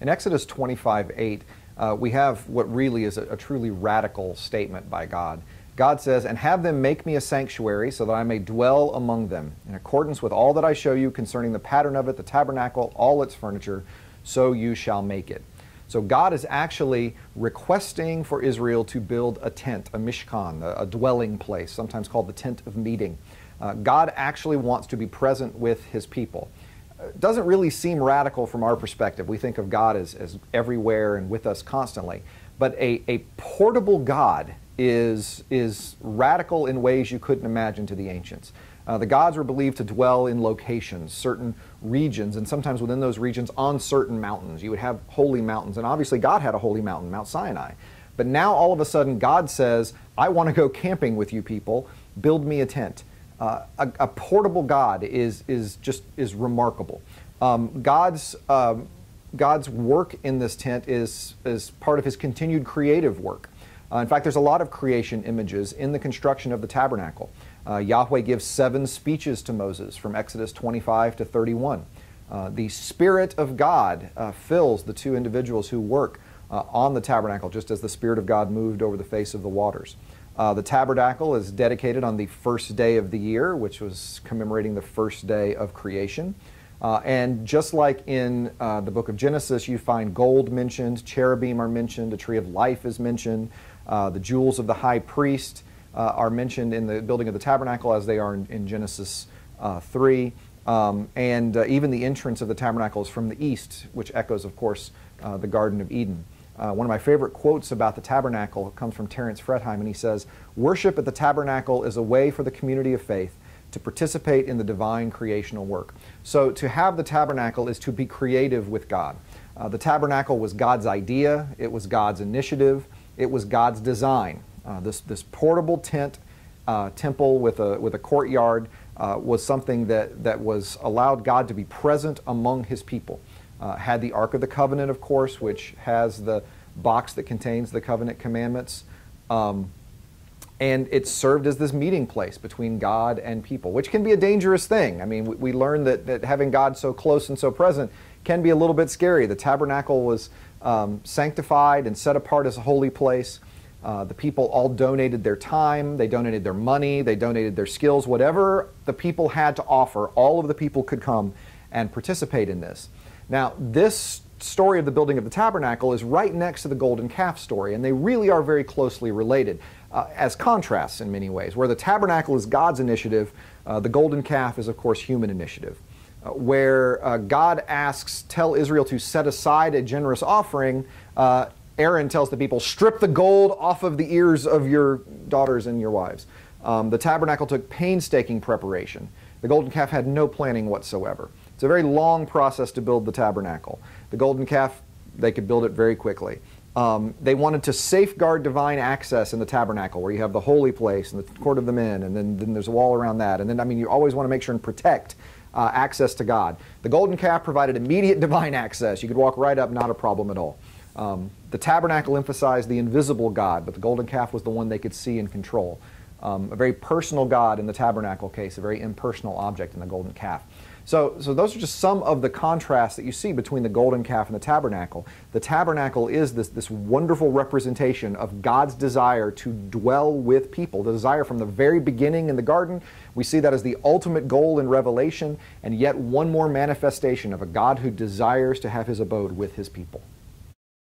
In Exodus 25:8, we have what really is a truly radical statement by God. God says, "And have them make me a sanctuary so that I may dwell among them, in accordance with all that I show you concerning the pattern of it, the tabernacle, all its furniture, so you shall make it." So God is actually requesting for Israel to build a tent, a mishkan, a dwelling place, sometimes called the tent of meeting. God actually wants to be present with his people. It doesn't really seem radical from our perspective. We think of God as everywhere and with us constantly. But a portable God is radical in ways you couldn't imagine to the ancients. The gods were believed to dwell in locations, certain regions, and sometimes within those regions on certain mountains. You would have holy mountains, and obviously God had a holy mountain, Mount Sinai. But now all of a sudden God says, "I want to go camping with you people, build me a tent." A portable God is remarkable. God's work in this tent is part of his continued creative work. In fact, there's a lot of creation images in the construction of the tabernacle. Yahweh gives 7 speeches to Moses from Exodus 25 to 31. The Spirit of God fills the 2 individuals who work on the tabernacle, just as the Spirit of God moved over the face of the waters. The tabernacle is dedicated on the first day of the year, which was commemorating the first day of creation. And just like in the book of Genesis, you find gold mentioned, cherubim are mentioned, a tree of life is mentioned, the jewels of the high priest are mentioned in the building of the tabernacle as they are in Genesis 3. And even the entrance of the tabernacle is from the east, which echoes, of course, the Garden of Eden. One of my favorite quotes about the tabernacle comes from Terence Fretheim, and he says, "Worship at the tabernacle is a way for the community of faith to participate in the divine creational work." So to have the tabernacle is to be creative with God. The tabernacle was God's idea, it was God's initiative, it was God's design. This portable tent, temple with a courtyard was something that was allowed God to be present among his people. Had the Ark of the Covenant, of course, which has the box that contains the covenant commandments. And it served as this meeting place between God and people, which can be a dangerous thing. I mean, we learn that having God so close and so present can be a little bit scary. The tabernacle was sanctified and set apart as a holy place. The people all donated their time, they donated their money, they donated their skills, whatever the people had to offer, all of the people could come and participate in this. Now, this story of the building of the tabernacle is right next to the golden calf story, and they really are very closely related as contrasts in many ways. Where the tabernacle is God's initiative, the golden calf is, of course, human initiative. Where God asks, tell Israel to set aside a generous offering, Aaron tells the people, strip the gold off of the ears of your daughters and your wives. The tabernacle took painstaking preparation. The golden calf had no planning whatsoever. It's a very long process to build the tabernacle. The golden calf, they could build it very quickly. They wanted to safeguard divine access in the tabernacle, where you have the holy place and the court of the men, and then there's a wall around that. And then, I mean, you always want to make sure and protect access to God. The golden calf provided immediate divine access. You could walk right up, not a problem at all. The tabernacle emphasized the invisible God, but the golden calf was the one they could see and control. A very personal God in the tabernacle case, a very impersonal object in the golden calf. So those are just some of the contrasts that you see between the golden calf and the tabernacle. The tabernacle is this wonderful representation of God's desire to dwell with people, the desire from the very beginning in the garden. We see that as the ultimate goal in Revelation, and yet one more manifestation of a God who desires to have his abode with his people.